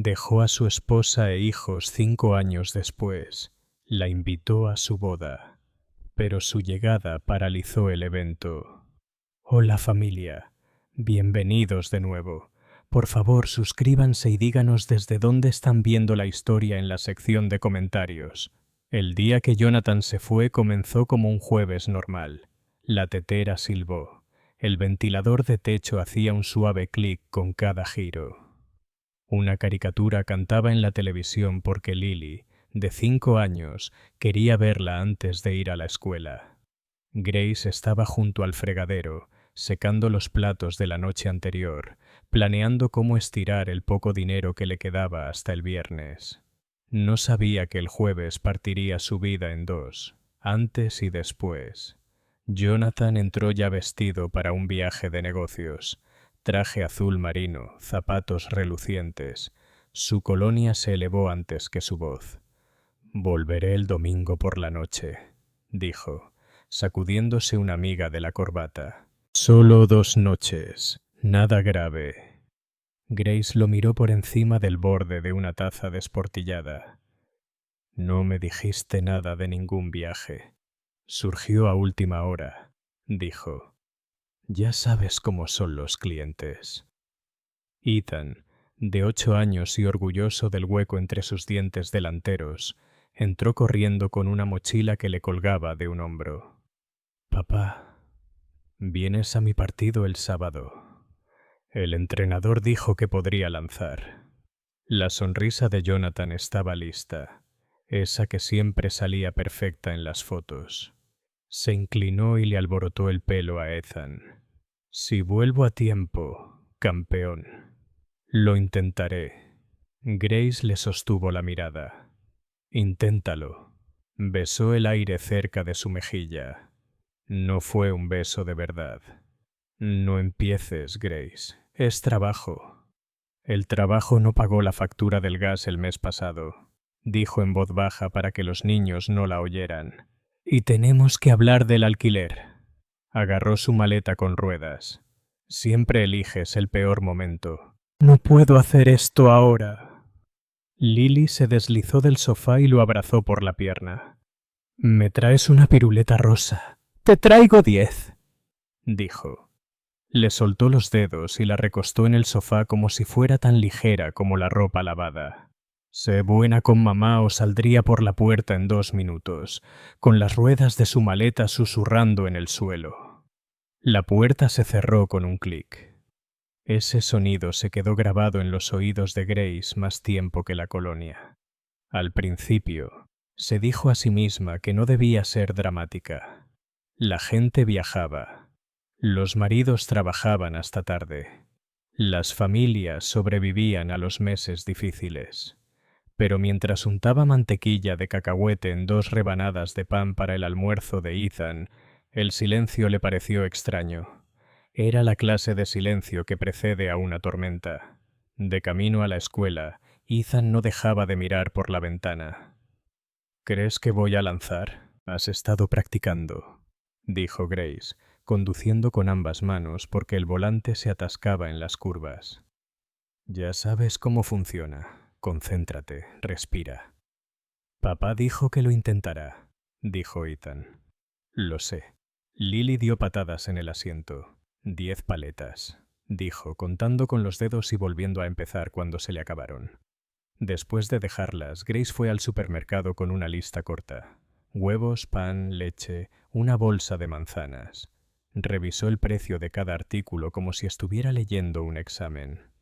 Dejó a su esposa e hijos 5 años después. La invitó a su boda, pero su llegada paralizó el evento. Hola familia, bienvenidos de nuevo. Por favor, suscríbanse y díganos desde dónde están viendo la historia en la sección de comentarios. El día que Jonathan se fue comenzó como un jueves normal. La tetera silbó. El ventilador de techo hacía un suave clic con cada giro. Una caricatura cantaba en la televisión porque Lily, de 5 años, quería verla antes de ir a la escuela. Grace estaba junto al fregadero, secando los platos de la noche anterior, planeando cómo estirar el poco dinero que le quedaba hasta el viernes. No sabía que el jueves partiría su vida en dos, antes y después. Jonathan entró ya vestido para un viaje de negocios. Traje azul marino, zapatos relucientes. Su colonia se elevó antes que su voz. «Volveré el domingo por la noche», dijo, sacudiéndose una miga de la corbata. «Solo 2 noches, nada grave». Grace lo miró por encima del borde de una taza desportillada. «No me dijiste nada de ningún viaje. Surgió a última hora», dijo. «Ya sabes cómo son los clientes». Ethan, de 8 años y orgulloso del hueco entre sus dientes delanteros, entró corriendo con una mochila que le colgaba de un hombro. «Papá, ¿vienes a mi partido el sábado?» El entrenador dijo que podría lanzar. La sonrisa de Jonathan estaba lista, esa que siempre salía perfecta en las fotos. Se inclinó y le alborotó el pelo a Ethan. «Si vuelvo a tiempo, campeón». «Lo intentaré». Grace le sostuvo la mirada. «Inténtalo». Besó el aire cerca de su mejilla. No fue un beso de verdad. «No empieces, Grace. Es trabajo». «El trabajo no pagó la factura del gas el mes pasado», dijo en voz baja para que los niños no la oyeran. «Y tenemos que hablar del alquiler». Agarró su maleta con ruedas. «Siempre eliges el peor momento». «No puedo hacer esto ahora». Lily se deslizó del sofá y lo abrazó por la pierna. «¿Me traes una piruleta rosa?» «Te traigo 10», dijo. Le soltó los dedos y la recostó en el sofá como si fuera tan ligera como la ropa lavada. «Sé buena con mamá o saldría por la puerta en 2 minutos, con las ruedas de su maleta susurrando en el suelo». La puerta se cerró con un clic. Ese sonido se quedó grabado en los oídos de Grace más tiempo que la colonia. Al principio, se dijo a sí misma que no debía ser dramática. La gente viajaba. Los maridos trabajaban hasta tarde. Las familias sobrevivían a los meses difíciles. Pero mientras untaba mantequilla de cacahuete en 2 rebanadas de pan para el almuerzo de Ethan, el silencio le pareció extraño. Era la clase de silencio que precede a una tormenta. De camino a la escuela, Ethan no dejaba de mirar por la ventana. «¿Crees que voy a lanzar? Has estado practicando», dijo Grace, conduciendo con ambas manos porque el volante se atascaba en las curvas. «Ya sabes cómo funciona. Concéntrate, respira». «Papá dijo que lo intentará», dijo Ethan. «Lo sé». Lily dio patadas en el asiento. 10 paletas, dijo, contando con los dedos y volviendo a empezar cuando se le acabaron. Después de dejarlas, Grace fue al supermercado con una lista corta. Huevos, pan, leche, una bolsa de manzanas. Revisó el precio de cada artículo como si estuviera leyendo un examen.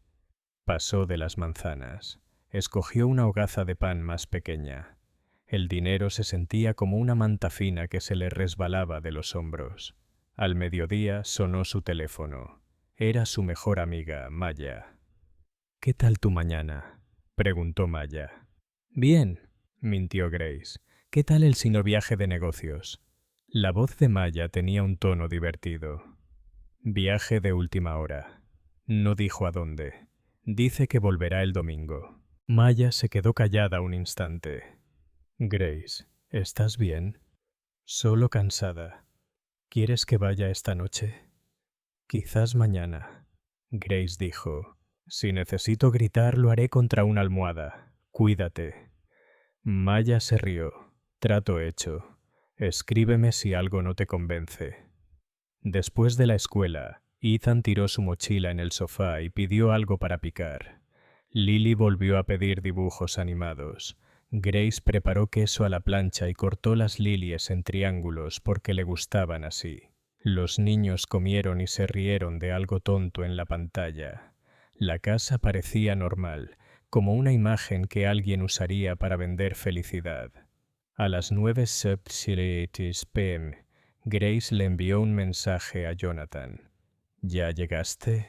Pasó de las manzanas. Escogió una hogaza de pan más pequeña. El dinero se sentía como una manta fina que se le resbalaba de los hombros. Al mediodía sonó su teléfono. Era su mejor amiga, Maya. «¿Qué tal tu mañana?», preguntó Maya. «Bien», mintió Grace. «¿Qué tal el sinoviaje de negocios?». La voz de Maya tenía un tono divertido. «Viaje de última hora. No dijo a dónde. Dice que volverá el domingo». Maya se quedó callada un instante. «Grace, ¿estás bien?» «Solo cansada. ¿Quieres que vaya esta noche?» «Quizás mañana», Grace dijo. Si necesito gritar, lo haré contra una almohada. Cuídate. Maya se rió. Trato hecho. Escríbeme si algo no te convence. Después de la escuela, Ethan tiró su mochila en el sofá y pidió algo para picar. Lily volvió a pedir dibujos animados. Grace preparó queso a la plancha y cortó las lilies en triángulos porque le gustaban así. Los niños comieron y se rieron de algo tonto en la pantalla. La casa parecía normal, como una imagen que alguien usaría para vender felicidad. A las 9:07 p.m., Grace le envió un mensaje a Jonathan. ¿Ya llegaste?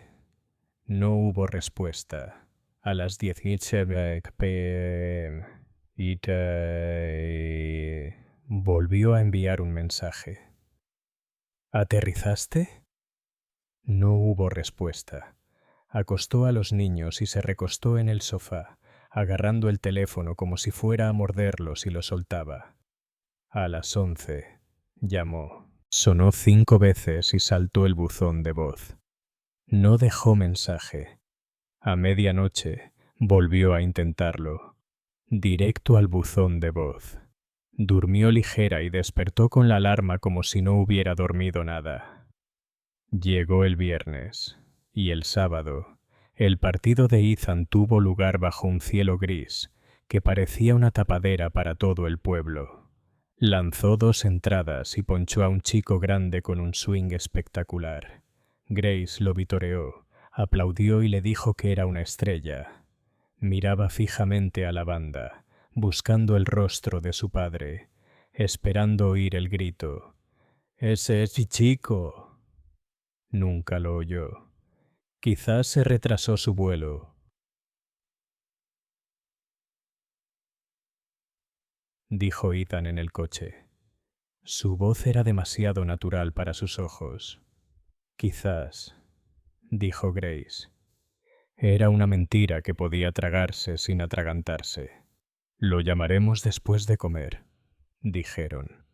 No hubo respuesta. A las 17 p.m., volvió a enviar un mensaje. ¿Aterrizaste? No hubo respuesta. Acostó a los niños y se recostó en el sofá, agarrando el teléfono como si fuera a morderlo si lo soltaba. A las 11, llamó. Sonó 5 veces y saltó el buzón de voz. No dejó mensaje. A medianoche, volvió a intentarlo. Directo al buzón de voz. Durmió ligera y despertó con la alarma como si no hubiera dormido nada. Llegó el viernes, y el sábado, el partido de Ethan tuvo lugar bajo un cielo gris, que parecía una tapadera para todo el pueblo. Lanzó 2 entradas y ponchó a un chico grande con un swing espectacular. Grace lo vitoreó, aplaudió y le dijo que era una estrella. Miraba fijamente a la banda, buscando el rostro de su padre, esperando oír el grito. «¡Ese es mi chico!». Nunca lo oyó. Quizás se retrasó su vuelo. Dijo Ethan en el coche. Su voz era demasiado natural para sus ojos. Quizás, dijo Grace. Era una mentira que podía tragarse sin atragantarse. Lo llamaremos después de comer, dijeron.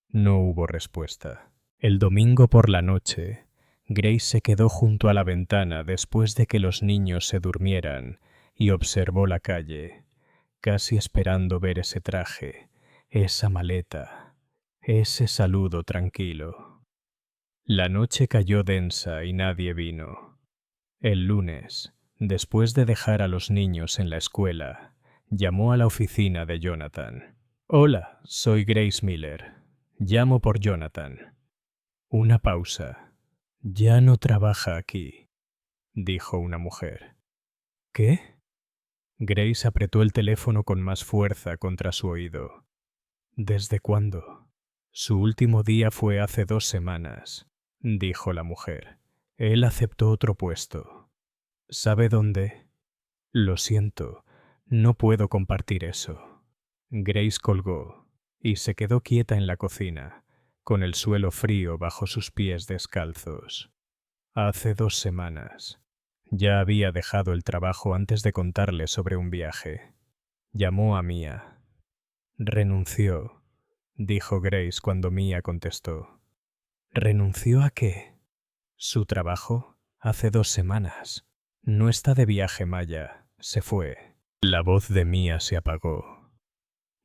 No hubo respuesta. El domingo por la noche, Grace se quedó junto a la ventana después de que los niños se durmieran y observó la calle, casi esperando ver ese traje, esa maleta, ese saludo tranquilo. La noche cayó densa y nadie vino. El lunes, después de dejar a los niños en la escuela, llamó a la oficina de Jonathan. «Hola, soy Grace Miller. Llamo por Jonathan». Una pausa. «Ya no trabaja aquí», dijo una mujer. «¿Qué?». Grace apretó el teléfono con más fuerza contra su oído. «¿Desde cuándo?». «Su último día fue hace 2 semanas», dijo la mujer. «Él aceptó otro puesto». «¿Sabe dónde?». «Lo siento, no puedo compartir eso». Grace colgó y se quedó quieta en la cocina, con el suelo frío bajo sus pies descalzos. Hace 2 semanas. Ya había dejado el trabajo antes de contarle sobre un viaje. Llamó a Mia. «Renunció», dijo Grace cuando Mia contestó. «¿Renunció a qué?». «Su trabajo. Hace 2 semanas. No está de viaje, Maya. Se fue». La voz de Mia se apagó.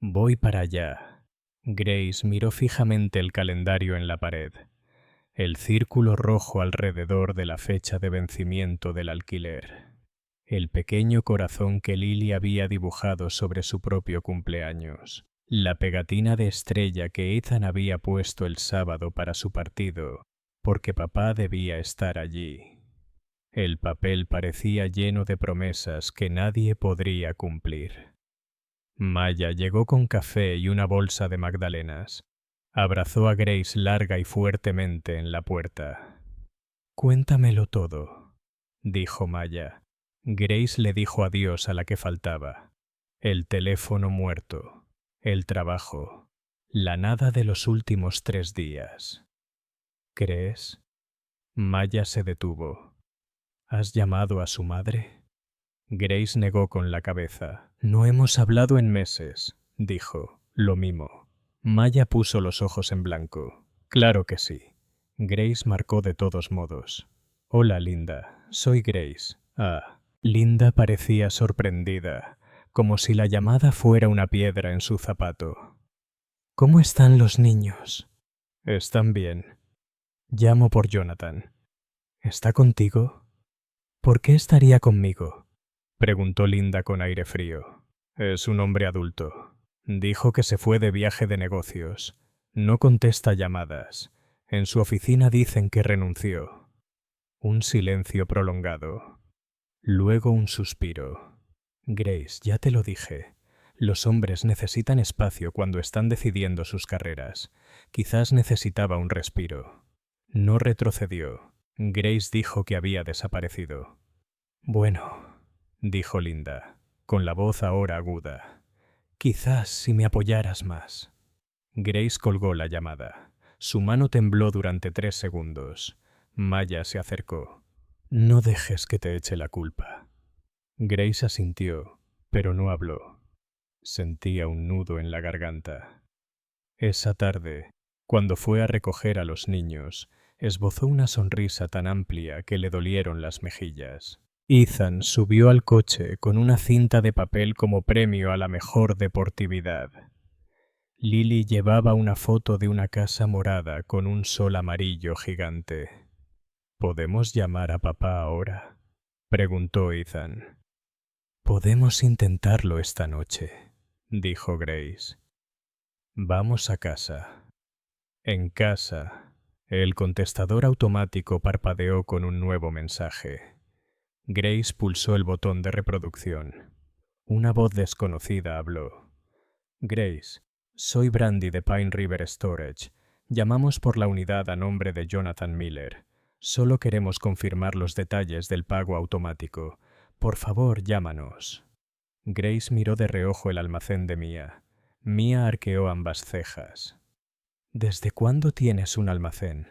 «Voy para allá». Grace miró fijamente el calendario en la pared. El círculo rojo alrededor de la fecha de vencimiento del alquiler. El pequeño corazón que Lily había dibujado sobre su propio cumpleaños. La pegatina de estrella que Ethan había puesto el sábado para su partido, porque papá debía estar allí. El papel parecía lleno de promesas que nadie podría cumplir. Maya llegó con café y una bolsa de magdalenas. Abrazó a Grace larga y fuertemente en la puerta. «Cuéntamelo todo», dijo Maya. Grace le dijo adiós a la que faltaba. El teléfono muerto, el trabajo, la nada de los últimos 3 días. «¿Crees?». Maya se detuvo. «¿Has llamado a su madre?». Grace negó con la cabeza. «No hemos hablado en meses», dijo. «Lo mimo». Maya puso los ojos en blanco. «Claro que sí». Grace marcó de todos modos. «Hola, linda. Soy Grace». «Ah». Linda parecía sorprendida, como si la llamada fuera una piedra en su zapato. ¿Cómo están los niños? Están bien. Llamo por Jonathan. ¿Está contigo? ¿Por qué estaría conmigo? Preguntó Linda con aire frío. Es un hombre adulto. Dijo que se fue de viaje de negocios. No contesta llamadas. En su oficina dicen que renunció. Un silencio prolongado. Luego un suspiro. Grace, ya te lo dije. Los hombres necesitan espacio cuando están decidiendo sus carreras. Quizás necesitaba un respiro. No retrocedió. Grace dijo que había desaparecido. Bueno, dijo Linda, con la voz ahora aguda. Quizás si me apoyaras más. Grace colgó la llamada. Su mano tembló durante 3 segundos. Maya se acercó. No dejes que te eche la culpa. Grace asintió, pero no habló. Sentía un nudo en la garganta. Esa tarde, cuando fue a recoger a los niños, esbozó una sonrisa tan amplia que le dolieron las mejillas. Ethan subió al coche con una cinta de papel como premio a la mejor deportividad. Lily llevaba una foto de una casa morada con un sol amarillo gigante. ¿Podemos llamar a papá ahora?, preguntó Ethan. Podemos intentarlo esta noche, dijo Grace. Vamos a casa. En casa, el contestador automático parpadeó con un nuevo mensaje. Grace pulsó el botón de reproducción. Una voz desconocida habló. Grace, soy Brandy de Pine River Storage. Llamamos por la unidad a nombre de Jonathan Miller. Solo queremos confirmar los detalles del pago automático. Por favor, llámanos. Grace miró de reojo el almacén de Mia. Mia arqueó ambas cejas. ¿Desde cuándo tienes un almacén?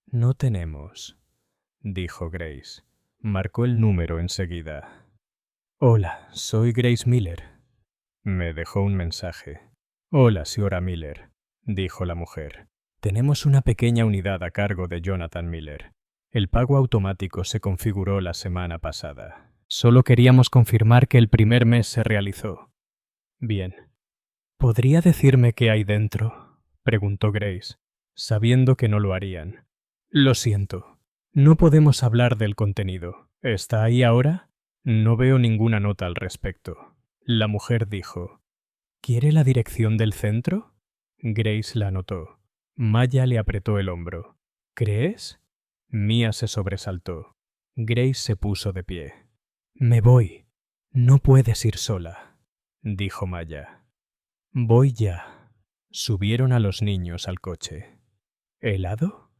No tenemos, dijo Grace. Marcó el número enseguida. Hola, soy Grace Miller. Me dejó un mensaje. Hola, señora Miller, dijo la mujer. Tenemos una pequeña unidad a cargo de Jonathan Miller. El pago automático se configuró la semana pasada. Solo queríamos confirmar que el primer mes se realizó. Bien. ¿Podría decirme qué hay dentro?, preguntó Grace, sabiendo que no lo harían. Lo siento. No podemos hablar del contenido. ¿Está ahí ahora? No veo ninguna nota al respecto. La mujer dijo. ¿Quiere la dirección del centro? Grace la anotó. Maya le apretó el hombro. ¿Crees? Mia se sobresaltó. Grace se puso de pie. Me voy. No puedes ir sola, dijo Maya. Voy ya. Subieron a los niños al coche. ¿Helado?,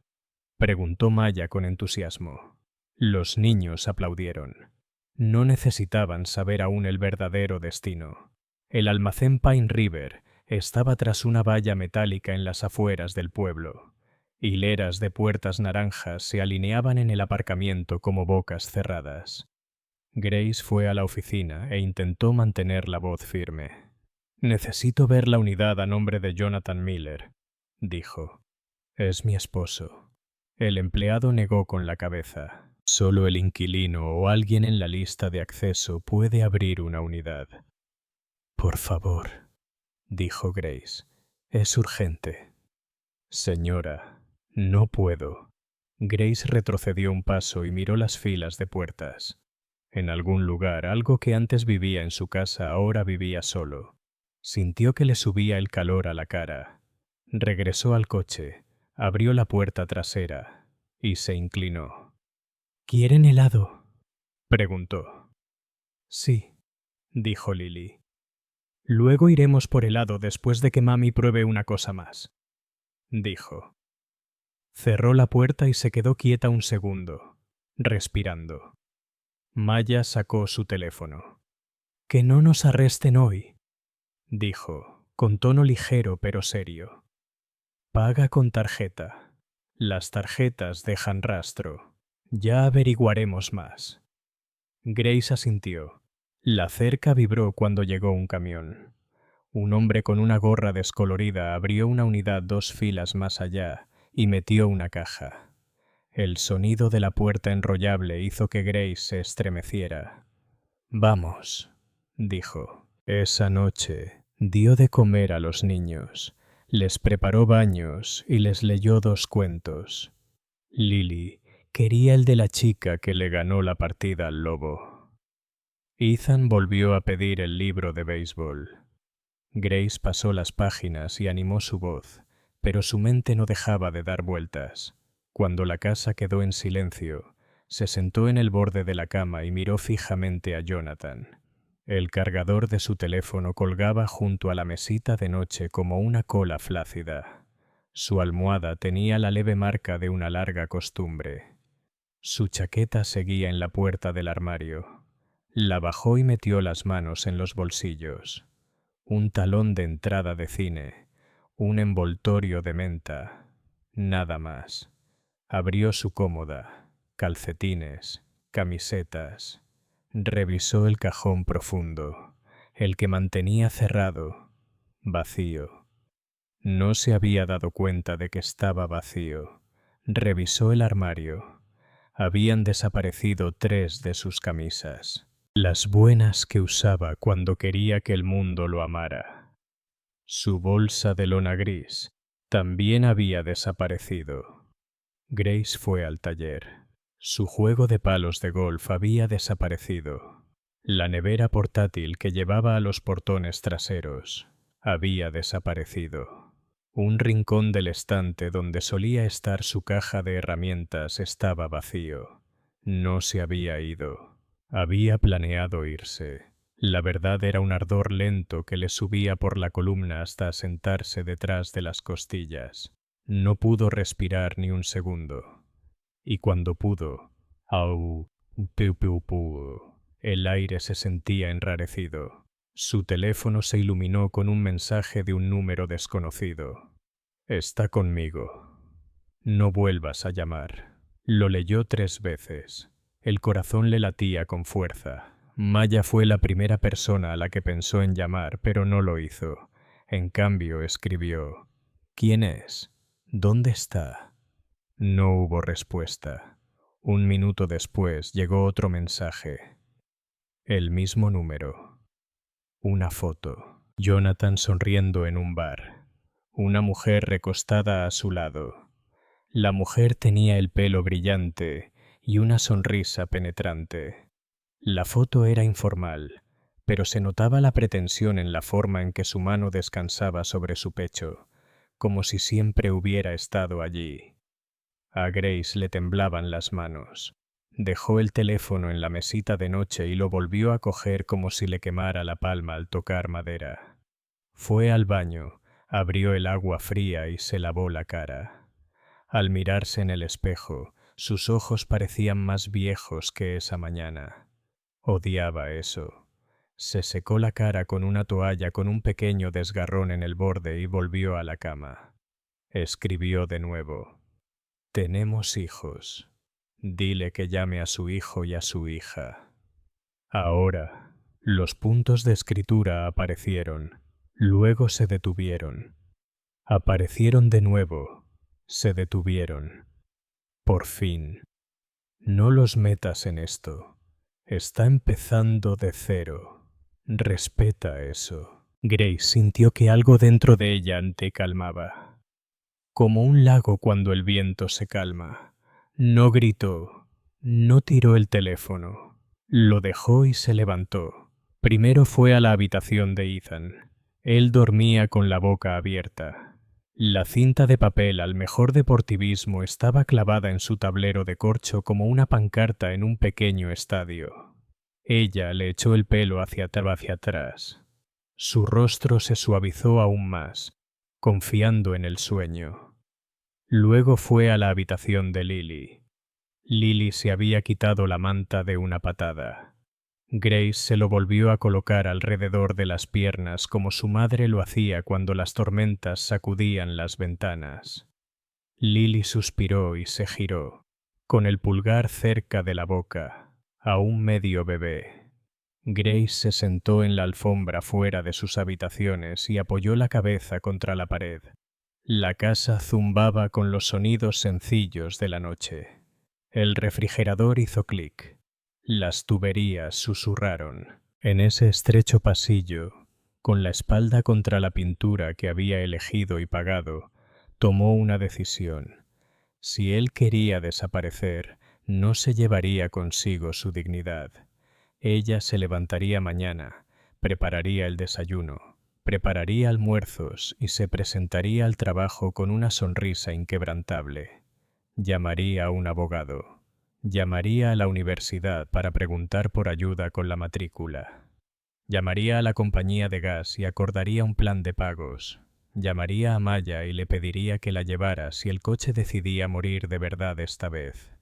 preguntó Maya con entusiasmo. Los niños aplaudieron. No necesitaban saber aún el verdadero destino. El almacén Pine River estaba tras una valla metálica en las afueras del pueblo. Hileras de puertas naranjas se alineaban en el aparcamiento como bocas cerradas. Grace fue a la oficina e intentó mantener la voz firme. Necesito ver la unidad a nombre de Jonathan Miller, dijo. Es mi esposo. El empleado negó con la cabeza. Solo el inquilino o alguien en la lista de acceso puede abrir una unidad. Por favor, dijo Grace. Es urgente. Señora, no puedo. Grace retrocedió un paso y miró las filas de puertas. En algún lugar, algo que antes vivía en su casa ahora vivía solo. Sintió que le subía el calor a la cara. Regresó al coche, abrió la puerta trasera y se inclinó. ¿Quieren helado?, preguntó. Sí, dijo Lily. Luego iremos por helado después de que mami pruebe una cosa más, dijo. Cerró la puerta y se quedó quieta un segundo, respirando. Maya sacó su teléfono. Que no nos arresten hoy, dijo, con tono ligero pero serio. Paga con tarjeta. Las tarjetas dejan rastro. Ya averiguaremos más. Grace asintió. La cerca vibró cuando llegó un camión. Un hombre con una gorra descolorida abrió una unidad 2 filas más allá y metió una caja. El sonido de la puerta enrollable hizo que Grace se estremeciera. Vamos, dijo. Esa noche dio de comer a los niños, les preparó baños y les leyó 2 cuentos. Lily quería el de la chica que le ganó la partida al lobo. Ethan volvió a pedir el libro de béisbol. Grace pasó las páginas y animó su voz, pero su mente no dejaba de dar vueltas. Cuando la casa quedó en silencio, se sentó en el borde de la cama y miró fijamente a Jonathan. El cargador de su teléfono colgaba junto a la mesita de noche como una cola flácida. Su almohada tenía la leve marca de una larga costumbre. Su chaqueta seguía en la puerta del armario. La bajó y metió las manos en los bolsillos. Un talón de entrada de cine, un envoltorio de menta, nada más. Abrió su cómoda, calcetines, camisetas. Revisó el cajón profundo, el que mantenía cerrado, vacío. No se había dado cuenta de que estaba vacío. Revisó el armario. Habían desaparecido 3 de sus camisas, las buenas que usaba cuando quería que el mundo lo amara. Su bolsa de lona gris también había desaparecido. Grace fue al taller. Su juego de palos de golf había desaparecido. La nevera portátil que llevaba a los portones traseros había desaparecido. Un rincón del estante donde solía estar su caja de herramientas estaba vacío. No se había ido. Había planeado irse. La verdad era un ardor lento que le subía por la columna hasta sentarse detrás de las costillas. No pudo respirar ni un segundo. Y cuando pudo, ¡au! ¡Piu, piu, piu! El aire se sentía enrarecido. Su teléfono se iluminó con un mensaje de un número desconocido. Está conmigo. No vuelvas a llamar. Lo leyó 3 veces. El corazón le latía con fuerza. Maya fue la primera persona a la que pensó en llamar, pero no lo hizo. En cambio, escribió: ¿Quién es? ¿Dónde está? No hubo respuesta. 1 minuto después llegó otro mensaje. El mismo número. Una foto. Jonathan sonriendo en un bar. Una mujer recostada a su lado. La mujer tenía el pelo brillante y una sonrisa penetrante. La foto era informal, pero se notaba la pretensión en la forma en que su mano descansaba sobre su pecho, como si siempre hubiera estado allí. A Grace le temblaban las manos. Dejó el teléfono en la mesita de noche y lo volvió a coger como si le quemara la palma al tocar madera. Fue al baño, abrió el agua fría y se lavó la cara. Al mirarse en el espejo, sus ojos parecían más viejos que esa mañana. Odiaba eso. Se secó la cara con una toalla con un pequeño desgarrón en el borde y volvió a la cama. Escribió de nuevo: Tenemos hijos. Dile que llame a su hijo y a su hija. Ahora, los puntos de escritura aparecieron, luego se detuvieron. Aparecieron de nuevo, se detuvieron. Por fin. No los metas en esto. Está empezando de cero. Respeta eso. Grace sintió que algo dentro de ella te calmaba. Como un lago cuando el viento se calma. No gritó, no tiró el teléfono. Lo dejó y se levantó. Primero fue a la habitación de Ethan. Él dormía con la boca abierta. La cinta de papel al mejor deportivismo estaba clavada en su tablero de corcho como una pancarta en un pequeño estadio. Ella le echó el pelo hacia atrás. Su rostro se suavizó aún más, confiando en el sueño. Luego fue a la habitación de Lily. Lily se había quitado la manta de una patada. Grace se lo volvió a colocar alrededor de las piernas como su madre lo hacía cuando las tormentas sacudían las ventanas. Lily suspiró y se giró, con el pulgar cerca de la boca, aún medio bebé. Grace se sentó en la alfombra fuera de sus habitaciones y apoyó la cabeza contra la pared. La casa zumbaba con los sonidos sencillos de la noche. El refrigerador hizo clic. Las tuberías susurraron. En ese estrecho pasillo, con la espalda contra la pintura que había elegido y pagado, tomó una decisión. Si él quería desaparecer, no se llevaría consigo su dignidad. Ella se levantaría mañana, prepararía el desayuno, prepararía almuerzos y se presentaría al trabajo con una sonrisa inquebrantable. Llamaría a un abogado. Llamaría a la universidad para preguntar por ayuda con la matrícula. Llamaría a la compañía de gas y acordaría un plan de pagos. Llamaría a Maya y le pediría que la llevara si el coche decidía morir de verdad esta vez.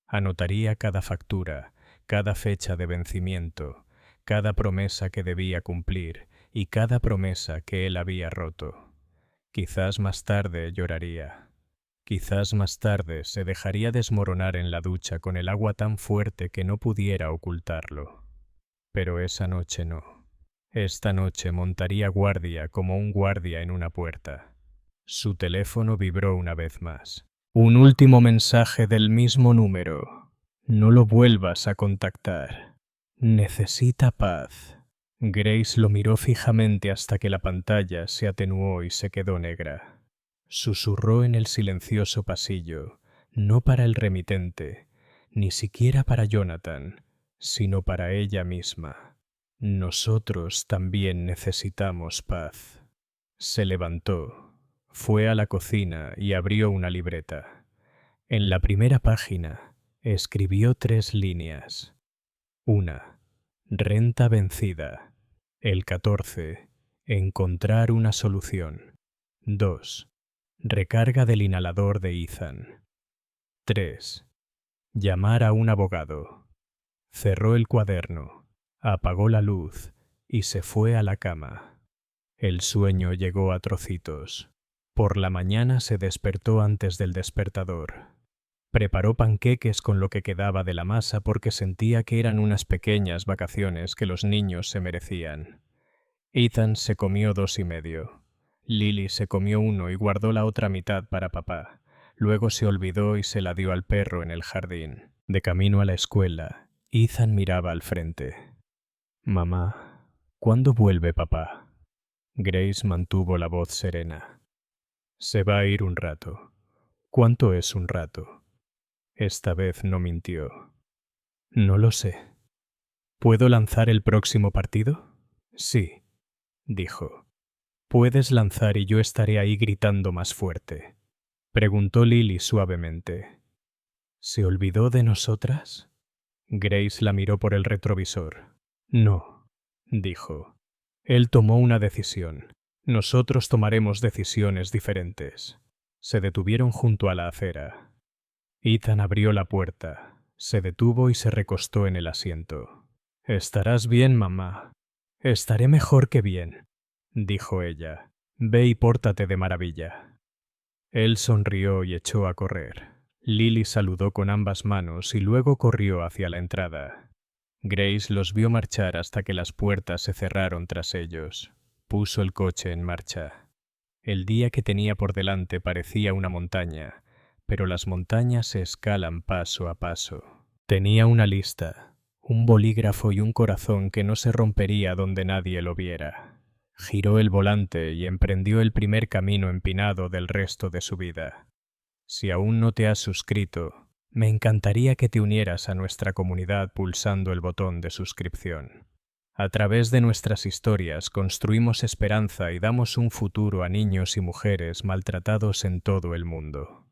Anotaría cada factura, cada fecha de vencimiento, cada promesa que debía cumplir y cada promesa que él había roto. Quizás más tarde lloraría. Quizás más tarde se dejaría desmoronar en la ducha con el agua tan fuerte que no pudiera ocultarlo. Pero esa noche no. Esta noche montaría guardia como un guardia en una puerta. Su teléfono vibró una vez más. Un último mensaje del mismo número. No lo vuelvas a contactar. Necesita paz. Grace lo miró fijamente hasta que la pantalla se atenuó y se quedó negra. Susurró en el silencioso pasillo, no para el remitente, ni siquiera para Jonathan, sino para ella misma. Nosotros también necesitamos paz. Se levantó, fue a la cocina y abrió una libreta. En la primera página escribió 3 líneas. 1. Renta vencida. El 14. Encontrar una solución. 2. Recarga del inhalador de Ethan. 3. Llamar a un abogado. Cerró el cuaderno, apagó la luz y se fue a la cama. El sueño llegó a trocitos. Por la mañana se despertó antes del despertador. Preparó panqueques con lo que quedaba de la masa porque sentía que eran unas pequeñas vacaciones que los niños se merecían. Ethan se comió 2 y medio. Lily se comió 1 y guardó la otra mitad para papá. Luego se olvidó y se la dio al perro en el jardín. De camino a la escuela, Ethan miraba al frente. «Mamá, ¿cuándo vuelve papá?» Grace mantuvo la voz serena. «Se va a ir un rato». «¿Cuánto es un rato?» Esta vez no mintió. «No lo sé». «¿Puedo lanzar el próximo partido?» «Sí», dijo. «Puedes lanzar y yo estaré ahí gritando más fuerte», preguntó Lily suavemente. «¿Se olvidó de nosotras?» Grace la miró por el retrovisor. «No», dijo. «Él tomó una decisión. Nosotros tomaremos decisiones diferentes». Se detuvieron junto a la acera. Ethan abrió la puerta, se detuvo y se recostó en el asiento. «Estarás bien, mamá». «Estaré mejor que bien», dijo ella. «Ve y pórtate de maravilla». Él sonrió y echó a correr. Lily saludó con ambas manos y luego corrió hacia la entrada. Grace los vio marchar hasta que las puertas se cerraron tras ellos. Puso el coche en marcha. El día que tenía por delante parecía una montaña, pero las montañas se escalan paso a paso. Tenía una lista, un bolígrafo y un corazón que no se rompería donde nadie lo viera. Giró el volante y emprendió el primer camino empinado del resto de su vida. Si aún no te has suscrito, me encantaría que te unieras a nuestra comunidad pulsando el botón de suscripción. A través de nuestras historias construimos esperanza y damos un futuro a niños y mujeres maltratados en todo el mundo.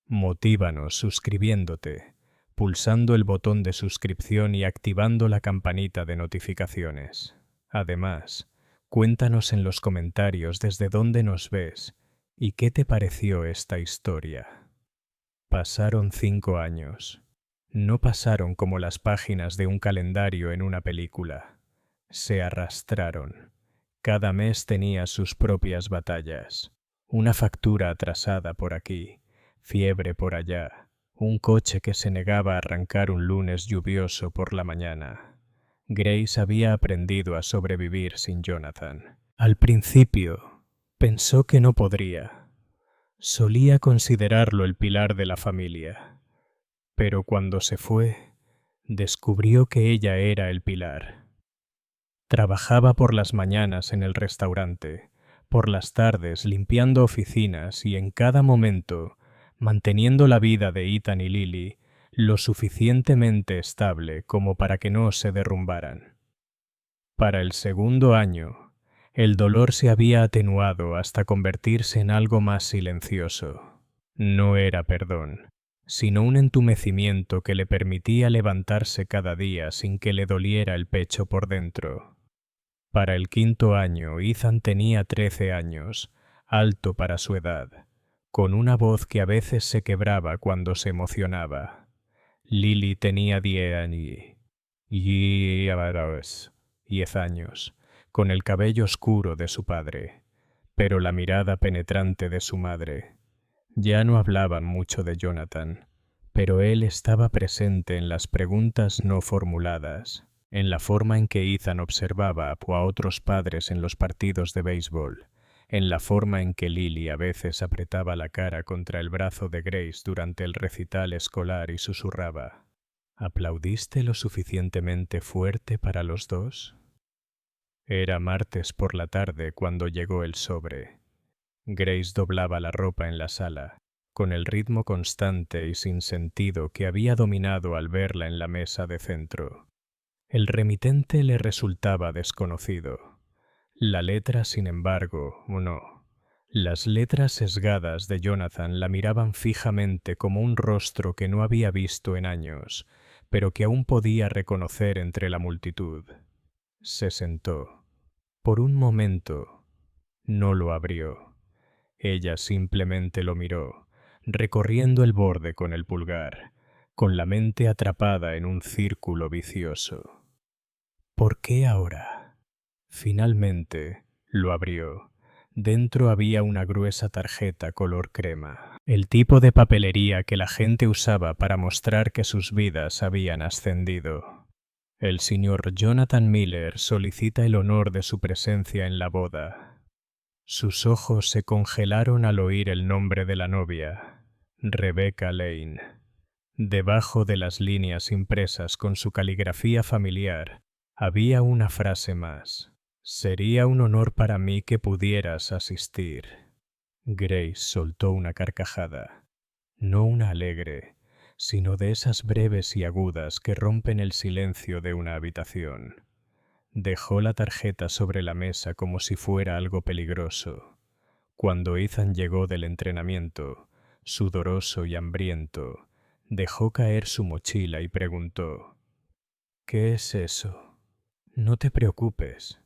Motívanos suscribiéndote, pulsando el botón de suscripción y activando la campanita de notificaciones. Además, cuéntanos en los comentarios desde dónde nos ves y qué te pareció esta historia. Pasaron 5 años. No pasaron como las páginas de un calendario en una película. Se arrastraron. Cada mes tenía sus propias batallas. Una factura atrasada por aquí, fiebre por allá, un coche que se negaba a arrancar un lunes lluvioso por la mañana. Grace había aprendido a sobrevivir sin Jonathan. Al principio, pensó que no podría. Solía considerarlo el pilar de la familia. Pero cuando se fue, descubrió que ella era el pilar. Trabajaba por las mañanas en el restaurante, por las tardes limpiando oficinas y en cada momento manteniendo la vida de Ethan y Lily lo suficientemente estable como para que no se derrumbaran. Para el segundo año, el dolor se había atenuado hasta convertirse en algo más silencioso. No era perdón, sino un entumecimiento que le permitía levantarse cada día sin que le doliera el pecho por dentro. Para el quinto año, Ethan tenía 13 años, alto para su edad, con una voz que a veces se quebraba cuando se emocionaba. Lily tenía 10 años, con el cabello oscuro de su padre, pero la mirada penetrante de su madre. Ya no hablaban mucho de Jonathan, pero él estaba presente en las preguntas no formuladas, en la forma en que Ethan observaba a otros padres en los partidos de béisbol, en la forma en que Lily a veces apretaba la cara contra el brazo de Grace durante el recital escolar y susurraba: ¿aplaudiste lo suficientemente fuerte para los dos? Era martes por la tarde cuando llegó el sobre. Grace doblaba la ropa en la sala, con el ritmo constante y sin sentido que había dominado al verla en la mesa de centro. El remitente le resultaba desconocido. La letra, sin embargo, no. Las letras sesgadas de Jonathan la miraban fijamente como un rostro que no había visto en años, pero que aún podía reconocer entre la multitud. Se sentó. Por un momento, no lo abrió. Ella simplemente lo miró, recorriendo el borde con el pulgar, con la mente atrapada en un círculo vicioso. ¿Por qué ahora? Finalmente lo abrió. Dentro había una gruesa tarjeta color crema, el tipo de papelería que la gente usaba para mostrar que sus vidas habían ascendido. El señor Jonathan Miller solicita el honor de su presencia en la boda. Sus ojos se congelaron al oír el nombre de la novia, Rebecca Lane. Debajo de las líneas impresas con su caligrafía familiar, había una frase más. Sería un honor para mí que pudieras asistir. Grace soltó una carcajada. No una alegre, sino de esas breves y agudas que rompen el silencio de una habitación. Dejó la tarjeta sobre la mesa como si fuera algo peligroso. Cuando Ethan llegó del entrenamiento, sudoroso y hambriento, dejó caer su mochila y preguntó: ¿qué es eso? No te preocupes,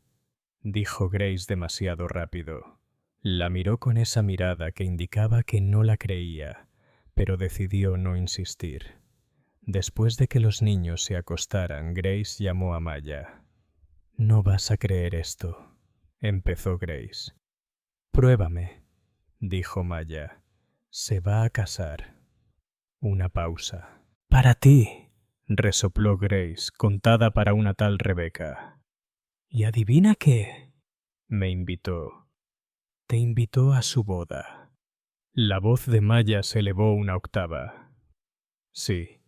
dijo Grace demasiado rápido. La miró con esa mirada que indicaba que no la creía, pero decidió no insistir. Después de que los niños se acostaran, Grace llamó a Maya. No vas a creer esto, empezó Grace. Pruébame, dijo Maya. Se va a casar. Una pausa. Para ti, resopló Grace, contada para una tal Rebecca. ¿Y adivina qué? Me invitó. Te invitó a su boda. La voz de Maya se elevó una octava. Sí.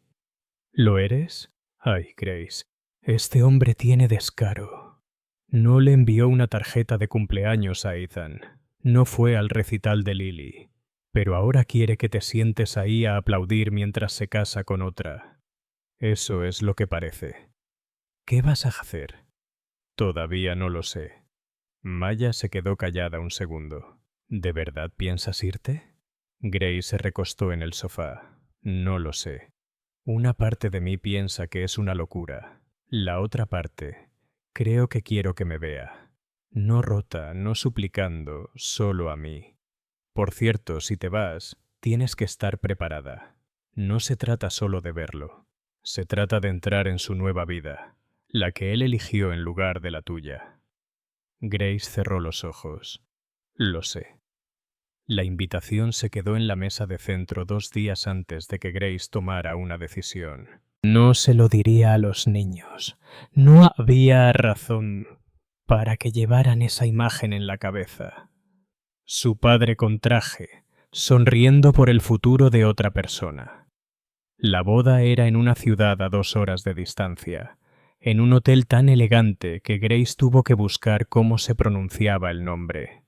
¿Lo eres? Ay, Grace, este hombre tiene descaro. No le envió una tarjeta de cumpleaños a Ethan. No fue al recital de Lily. Pero ahora quiere que te sientes ahí a aplaudir mientras se casa con otra. Eso es lo que parece. ¿Qué vas a hacer? Todavía no lo sé. Maya se quedó callada un segundo. ¿De verdad piensas irte? Grace se recostó en el sofá. No lo sé. Una parte de mí piensa que es una locura. La otra parte, creo que quiero que me vea. No rota, no suplicando, solo a mí. Por cierto, si te vas, tienes que estar preparada. No se trata solo de verlo. Se trata de entrar en su nueva vida, la que él eligió en lugar de la tuya. Grace cerró los ojos. Lo sé. La invitación se quedó en la mesa de centro 2 días antes de que Grace tomara una decisión. No se lo diría a los niños. No había razón para que llevaran esa imagen en la cabeza. Su padre con traje, sonriendo por el futuro de otra persona. La boda era en una ciudad a 2 horas de distancia, en un hotel tan elegante que Grace tuvo que buscar cómo se pronunciaba el nombre,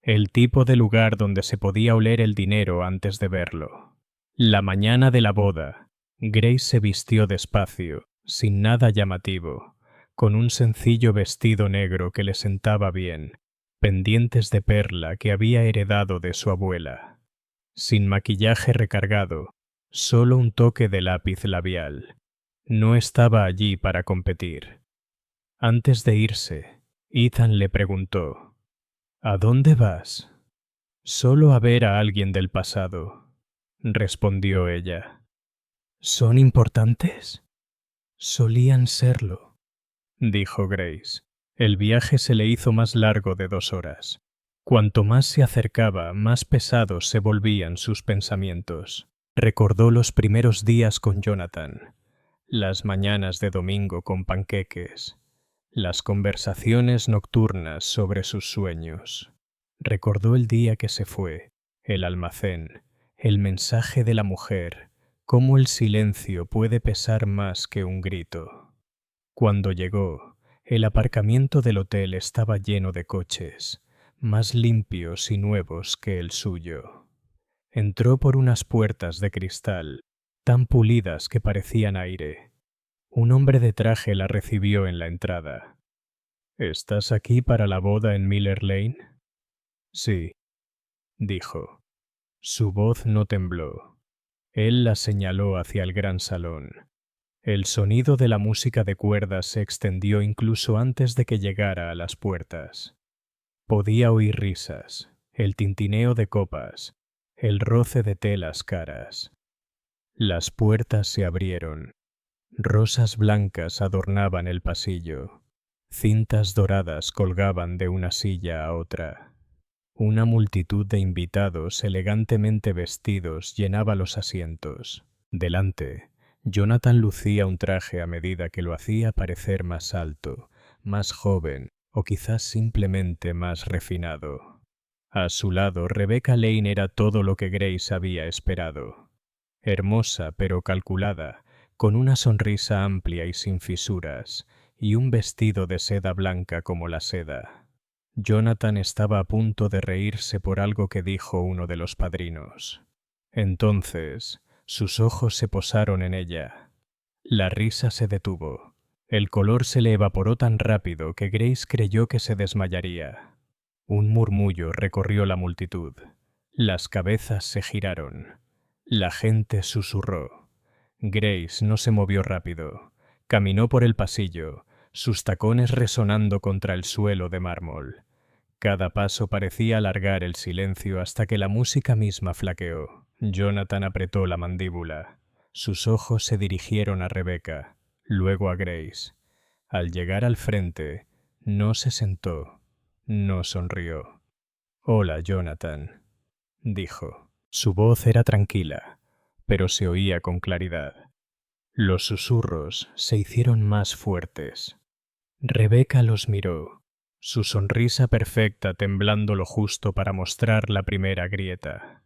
el tipo de lugar donde se podía oler el dinero antes de verlo. La mañana de la boda, Grace se vistió despacio, sin nada llamativo, con un sencillo vestido negro que le sentaba bien, pendientes de perla que había heredado de su abuela. Sin maquillaje recargado, solo un toque de lápiz labial. No estaba allí para competir. Antes de irse, Ethan le preguntó: ¿A dónde vas? Solo a ver a alguien del pasado, respondió ella. ¿Son importantes? Solían serlo, dijo Grace. El viaje se le hizo más largo de 2 horas. Cuanto más se acercaba, más pesados se volvían sus pensamientos. Recordó los primeros días con Jonathan, las mañanas de domingo con panqueques, las conversaciones nocturnas sobre sus sueños. Recordó el día que se fue, el almacén, el mensaje de la mujer, cómo el silencio puede pesar más que un grito. Cuando llegó, el aparcamiento del hotel estaba lleno de coches, más limpios y nuevos que el suyo. Entró por unas puertas de cristal, tan pulidas que parecían aire. Un hombre de traje la recibió en la entrada. ¿Estás aquí para la boda en Miller Lane? Sí, dijo. Su voz no tembló. Él la señaló hacia el gran salón. El sonido de la música de cuerdas se extendió incluso antes de que llegara a las puertas. Podía oír risas, el tintineo de copas, el roce de telas caras. Las puertas se abrieron. Rosas blancas adornaban el pasillo. Cintas doradas colgaban de una silla a otra. Una multitud de invitados elegantemente vestidos llenaba los asientos. Delante, Jonathan lucía un traje a medida que lo hacía parecer más alto, más joven o quizás simplemente más refinado. A su lado, Rebecca Lane era todo lo que Grace había esperado. Hermosa pero calculada, con una sonrisa amplia y sin fisuras, y un vestido de seda blanca como la seda. Jonathan estaba a punto de reírse por algo que dijo uno de los padrinos. Entonces, sus ojos se posaron en ella. La risa se detuvo. El color se le evaporó tan rápido que Grace creyó que se desmayaría. Un murmullo recorrió la multitud. Las cabezas se giraron. La gente susurró. Grace no se movió rápido. Caminó por el pasillo, sus tacones resonando contra el suelo de mármol. Cada paso parecía alargar el silencio hasta que la música misma flaqueó. Jonathan apretó la mandíbula. Sus ojos se dirigieron a Rebecca, luego a Grace. Al llegar al frente, no se sentó, no sonrió. «Hola, Jonathan», dijo. Su voz era tranquila, pero se oía con claridad. Los susurros se hicieron más fuertes. Rebecca los miró, su sonrisa perfecta temblando lo justo para mostrar la primera grieta.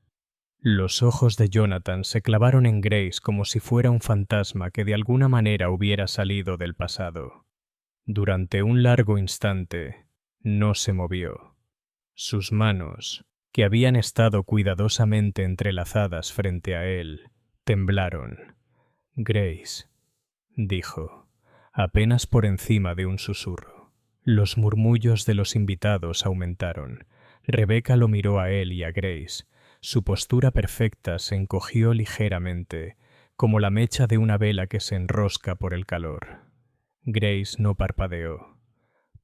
Los ojos de Jonathan se clavaron en Grace como si fuera un fantasma que de alguna manera hubiera salido del pasado. Durante un largo instante, no se movió. Sus manos, que habían estado cuidadosamente entrelazadas frente a él, temblaron. «Grace», dijo, apenas por encima de un susurro. Los murmullos de los invitados aumentaron. Rebecca lo miró a él y a Grace. Su postura perfecta se encogió ligeramente, como la mecha de una vela que se enrosca por el calor. Grace no parpadeó.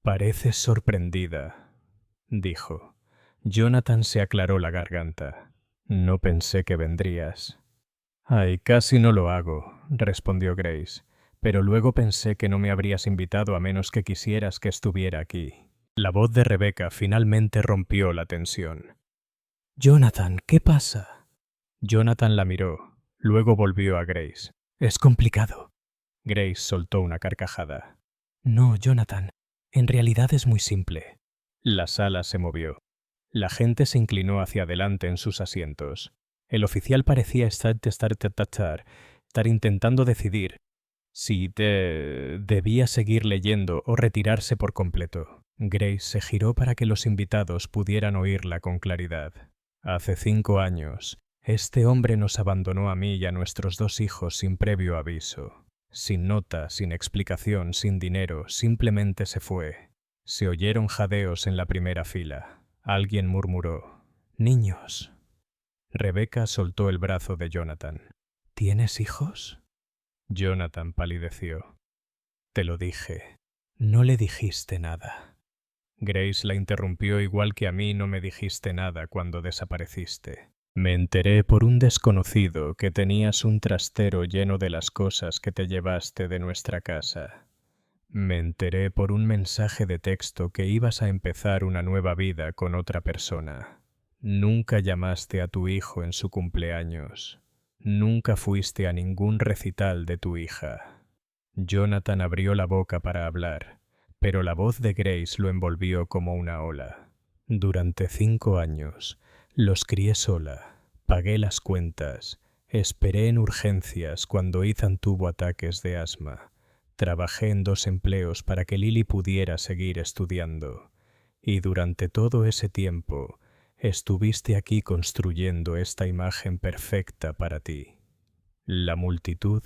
«Pareces sorprendida», dijo. Jonathan se aclaró la garganta. «No pensé que vendrías». «Ay, casi no lo hago», respondió Grace, «pero luego pensé que no me habrías invitado a menos que quisieras que estuviera aquí». La voz de Rebecca finalmente rompió la tensión. «Jonathan, ¿qué pasa?» Jonathan la miró, luego volvió a Grace. «Es complicado». Grace soltó una carcajada. «No, Jonathan, en realidad es muy simple». La sala se movió. La gente se inclinó hacia adelante en sus asientos. El oficial parecía estar estar intentando decidir si debía seguir leyendo o retirarse por completo. Grace se giró para que los invitados pudieran oírla con claridad. Hace 5 años, este hombre nos abandonó a mí y a nuestros 2 hijos sin previo aviso. Sin nota, sin explicación, sin dinero, simplemente se fue. Se oyeron jadeos en la primera fila. Alguien murmuró: «Niños». Rebecca soltó el brazo de Jonathan. «¿Tienes hijos?». Jonathan palideció. «Te lo dije. No le dijiste nada». Grace la interrumpió: «Igual que a mí no me dijiste nada cuando desapareciste. Me enteré por un desconocido que tenías un trastero lleno de las cosas que te llevaste de nuestra casa. Me enteré por un mensaje de texto que ibas a empezar una nueva vida con otra persona. Nunca llamaste a tu hijo en su cumpleaños. Nunca fuiste a ningún recital de tu hija». Jonathan abrió la boca para hablar, pero la voz de Grace lo envolvió como una ola. «Durante 5 años los crié sola, pagué las cuentas, esperé en urgencias cuando Ethan tuvo ataques de asma, trabajé en 2 empleos para que Lily pudiera seguir estudiando, y durante todo ese tiempo estuviste aquí construyendo esta imagen perfecta para ti». La multitud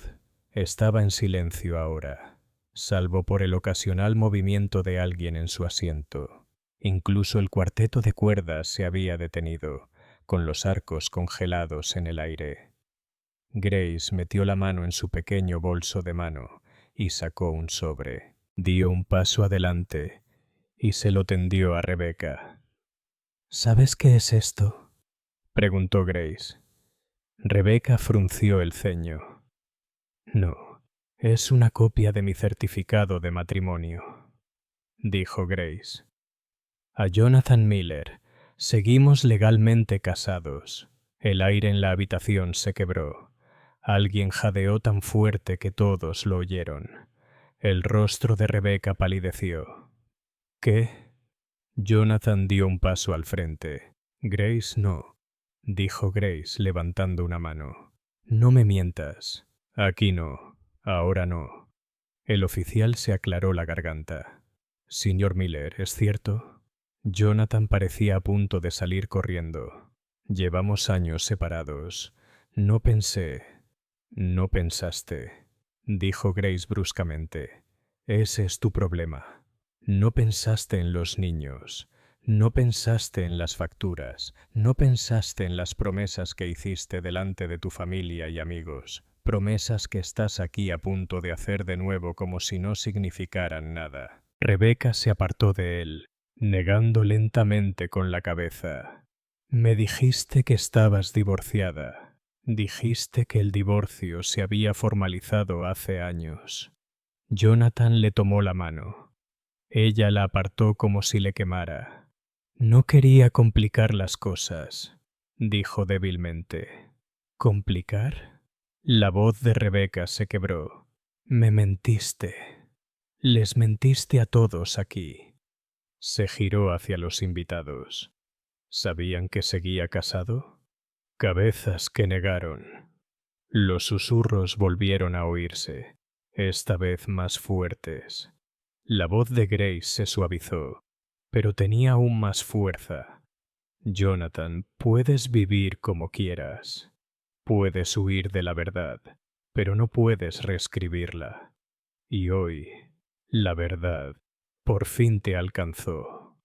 estaba en silencio ahora, salvo por el ocasional movimiento de alguien en su asiento. Incluso el cuarteto de cuerdas se había detenido, con los arcos congelados en el aire. Grace metió la mano en su pequeño bolso de mano y sacó un sobre. Dio un paso adelante y se lo tendió a Rebecca. «¿Sabes qué es esto?», preguntó Grace. Rebecca frunció el ceño. «No, es una copia de mi certificado de matrimonio», dijo Grace. «A Jonathan Miller seguimos legalmente casados». El aire en la habitación se quebró. Alguien jadeó tan fuerte que todos lo oyeron. El rostro de Rebecca palideció. «¿Qué?». Jonathan dio un paso al frente. «Grace, no», dijo Grace levantando una mano. «No me mientas. Aquí no. Ahora no». El oficial se aclaró la garganta. «Señor Miller, ¿es cierto?». Jonathan parecía a punto de salir corriendo. «Llevamos años separados. No pensé». «No pensaste», dijo Grace bruscamente. «Ese es tu problema. No pensaste en los niños. No pensaste en las facturas. No pensaste en las promesas que hiciste delante de tu familia y amigos. Promesas que estás aquí a punto de hacer de nuevo como si no significaran nada». Rebecca se apartó de él, negando lentamente con la cabeza. «Me dijiste que estabas divorciada. Dijiste que el divorcio se había formalizado hace años». Jonathan le tomó la mano. Ella la apartó como si le quemara. «No quería complicar las cosas», dijo débilmente. «¿Complicar?». La voz de Rebecca se quebró. «Me mentiste. Les mentiste a todos aquí». Se giró hacia los invitados. ¿Sabían que seguía casado? Cabezas que negaron. Los susurros volvieron a oírse, esta vez más fuertes. La voz de Grace se suavizó, pero tenía aún más fuerza. «Jonathan, puedes vivir como quieras. Puedes huir de la verdad, pero no puedes reescribirla. Y hoy, la verdad por fin te alcanzó».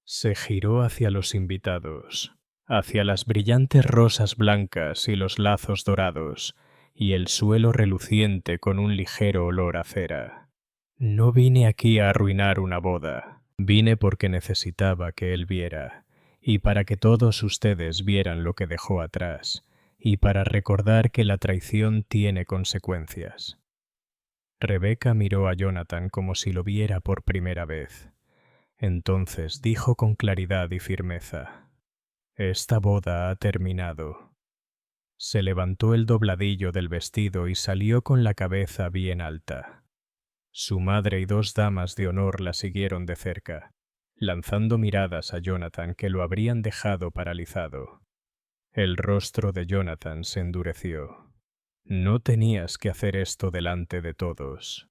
Se giró hacia los invitados, hacia las brillantes rosas blancas y los lazos dorados, y el suelo reluciente con un ligero olor a cera. «No vine aquí a arruinar una boda. Vine porque necesitaba que él viera, y para que todos ustedes vieran lo que dejó atrás, y para recordar que la traición tiene consecuencias». Rebecca miró a Jonathan como si lo viera por primera vez. Entonces dijo con claridad y firmeza: «Esta boda ha terminado». Se levantó el dobladillo del vestido y salió con la cabeza bien alta. Su madre y 2 damas de honor la siguieron de cerca, lanzando miradas a Jonathan que lo habrían dejado paralizado. El rostro de Jonathan se endureció. No tenías que hacer esto delante de todos.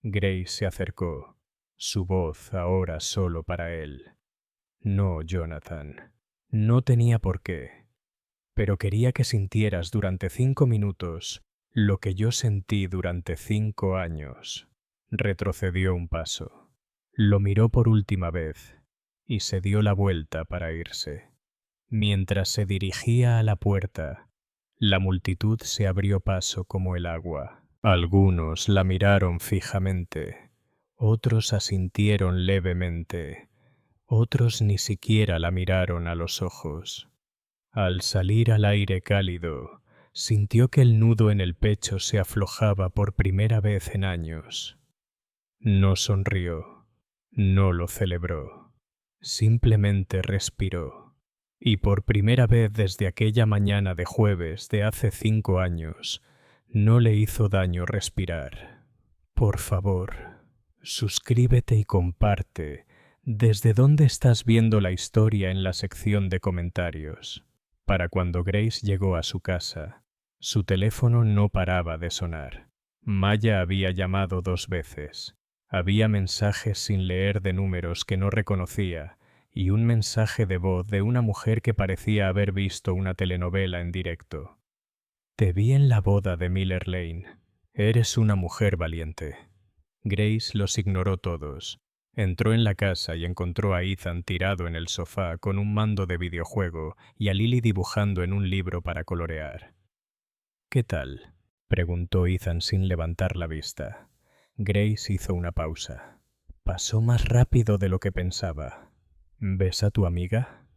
Grace se acercó, su voz ahora solo para él. No, Jonathan, no tenía por qué, pero quería que sintieras durante 5 minutos lo que yo sentí durante 5 años. Retrocedió un paso, lo miró por última vez y se dio la vuelta para irse. Mientras se dirigía a la puerta, la multitud se abrió paso como el agua. Algunos la miraron fijamente, otros asintieron levemente, otros ni siquiera la miraron a los ojos. Al salir al aire cálido, sintió que el nudo en el pecho se aflojaba por primera vez en años. No sonrió, no lo celebró, simplemente respiró. Y por primera vez desde aquella mañana de jueves de hace 5 años, no le hizo daño respirar. Por favor, suscríbete y comparte desde dónde estás viendo la historia en la sección de comentarios. Para cuando Grace llegó a su casa, su teléfono no paraba de sonar. Maya había llamado 2 veces. Había mensajes sin leer de números que no reconocía y un mensaje de voz de una mujer que parecía haber visto una telenovela en directo. Te vi en la boda de Miller Lane. Eres una mujer valiente. Grace los ignoró todos. Entró en la casa y encontró a Ethan tirado en el sofá con un mando de videojuego y a Lily dibujando en un libro para colorear. ¿Qué tal?, preguntó Ethan sin levantar la vista. Grace hizo una pausa. Pasó más rápido de lo que pensaba. ¿Ves a tu amiga?,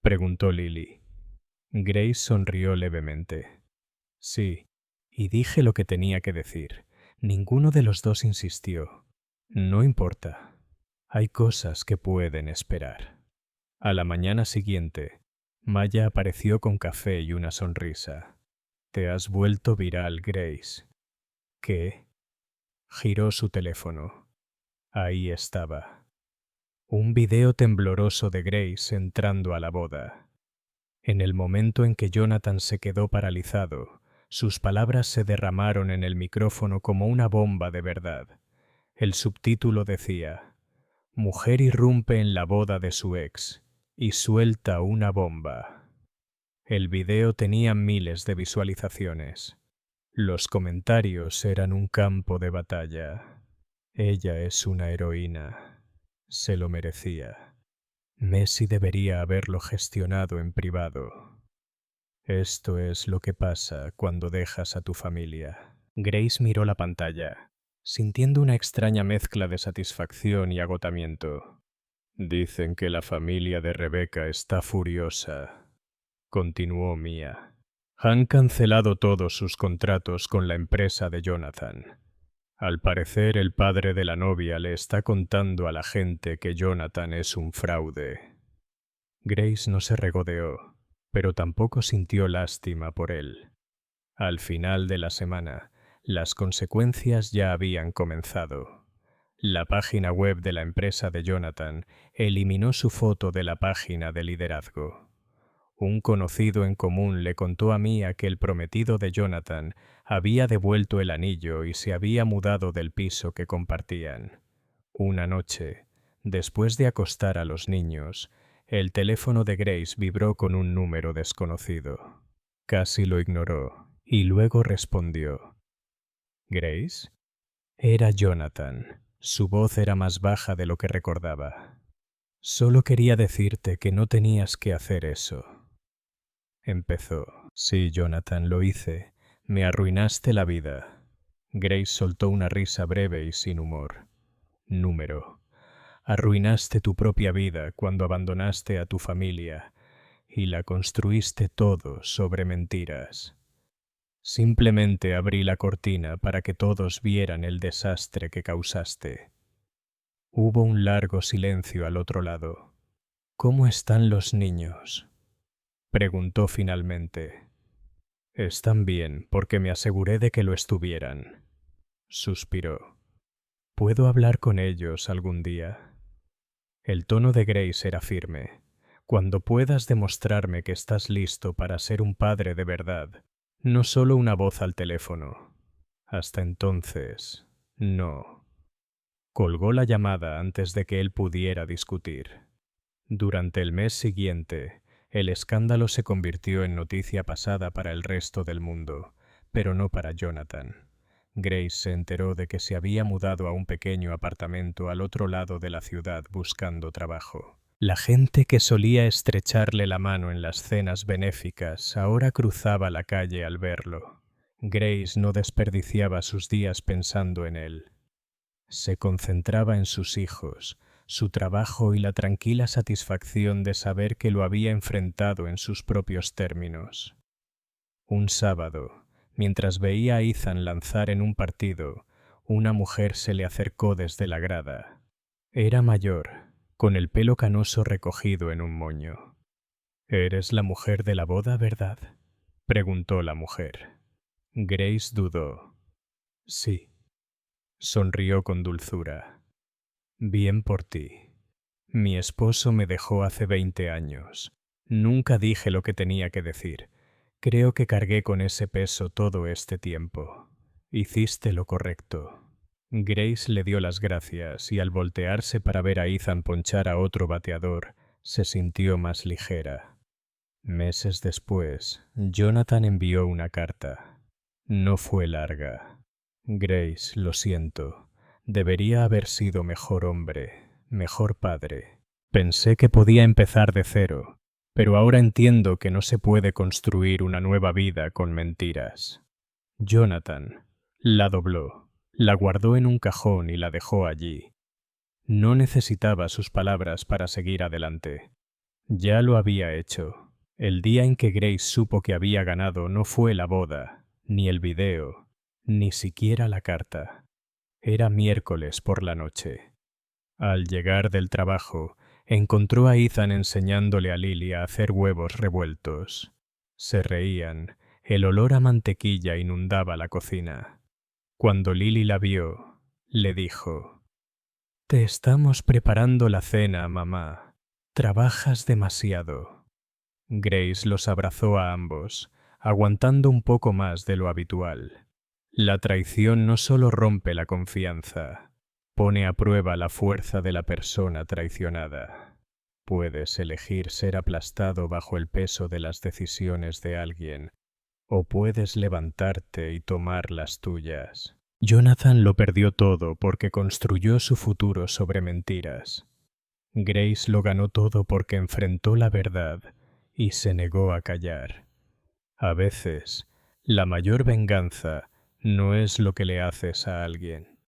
preguntó Lily. Grace sonrió levemente. Sí, y dije lo que tenía que decir. Ninguno de los dos insistió. No importa. Hay cosas que pueden esperar. A la mañana siguiente, Maya apareció con café y una sonrisa. Te has vuelto viral, Grace. ¿Qué? Giró su teléfono. Ahí estaba. Un video tembloroso de Grace entrando a la boda. En el momento en que Jonathan se quedó paralizado, sus palabras se derramaron en el micrófono como una bomba de verdad. El subtítulo decía: Mujer irrumpe en la boda de su ex y suelta una bomba. El video tenía miles de visualizaciones. Los comentarios eran un campo de batalla. Ella es una heroína. Se lo merecía. Messi debería haberlo gestionado en privado. Esto es lo que pasa cuando dejas a tu familia. Grace miró la pantalla, sintiendo una extraña mezcla de satisfacción y agotamiento. Dicen que la familia de Rebecca está furiosa, continuó Mia. Han cancelado todos sus contratos con la empresa de Jonathan. Al parecer, el padre de la novia le está contando a la gente que Jonathan es un fraude. Grace no se regodeó, pero tampoco sintió lástima por él. Al final de la semana, las consecuencias ya habían comenzado. La página web de la empresa de Jonathan eliminó su foto de la página de liderazgo. Un conocido en común le contó a Mia que el prometido de Jonathan había devuelto el anillo y se había mudado del piso que compartían. Una noche, después de acostar a los niños, el teléfono de Grace vibró con un número desconocido. Casi lo ignoró y luego respondió. ¿Grace? Era Jonathan. Su voz era más baja de lo que recordaba. Solo quería decirte que no tenías que hacer eso. Empezó. Sí, Jonathan, lo hice. Me arruinaste la vida. Grace soltó una risa breve y sin humor. Número. Arruinaste tu propia vida cuando abandonaste a tu familia y la construiste todo sobre mentiras. Simplemente abrí la cortina para que todos vieran el desastre que causaste. Hubo un largo silencio al otro lado. ¿Cómo están los niños?, preguntó finalmente. Están bien, porque me aseguré de que lo estuvieran. Suspiró. ¿Puedo hablar con ellos algún día? El tono de Grace era firme. Cuando puedas demostrarme que estás listo para ser un padre de verdad, no solo una voz al teléfono. Hasta entonces, no. Colgó la llamada antes de que él pudiera discutir. Durante el mes siguiente, el escándalo se convirtió en noticia pasada para el resto del mundo, pero no para Jonathan. Grace se enteró de que se había mudado a un pequeño apartamento al otro lado de la ciudad buscando trabajo. La gente que solía estrecharle la mano en las cenas benéficas ahora cruzaba la calle al verlo. Grace no desperdiciaba sus días pensando en él. Se concentraba en sus hijos, su trabajo y la tranquila satisfacción de saber que lo había enfrentado en sus propios términos. Un sábado, mientras veía a Ethan lanzar en un partido, una mujer se le acercó desde la grada. Era mayor, con el pelo canoso recogido en un moño. «¿Eres la mujer de la boda, verdad?», preguntó la mujer. Grace dudó. «Sí». Sonrió con dulzura. «Bien por ti. Mi esposo me dejó hace 20 años. Nunca dije lo que tenía que decir. Creo que cargué con ese peso todo este tiempo. Hiciste lo correcto». Grace le dio las gracias y al voltearse para ver a Ethan ponchar a otro bateador, se sintió más ligera. Meses después, Jonathan envió una carta. No fue larga. «Grace, lo siento. Debería haber sido mejor hombre, mejor padre. Pensé que podía empezar de cero, pero ahora entiendo que no se puede construir una nueva vida con mentiras». Jonathan la dobló, la guardó en un cajón y la dejó allí. No necesitaba sus palabras para seguir adelante. Ya lo había hecho. El día en que Grace supo que había ganado no fue la boda, ni el video, ni siquiera la carta. Era miércoles por la noche. Al llegar del trabajo, encontró a Ethan enseñándole a Lily a hacer huevos revueltos. Se reían. El olor a mantequilla inundaba la cocina. Cuando Lily la vio, le dijo: «Te estamos preparando la cena, mamá. Trabajas demasiado». Grace los abrazó a ambos, aguantando un poco más de lo habitual. La traición no solo rompe la confianza, pone a prueba la fuerza de la persona traicionada. Puedes elegir ser aplastado bajo el peso de las decisiones de alguien, o puedes levantarte y tomar las tuyas. Jonathan lo perdió todo porque construyó su futuro sobre mentiras. Grace lo ganó todo porque enfrentó la verdad y se negó a callar. A veces, la mayor venganza no es lo que le haces a alguien,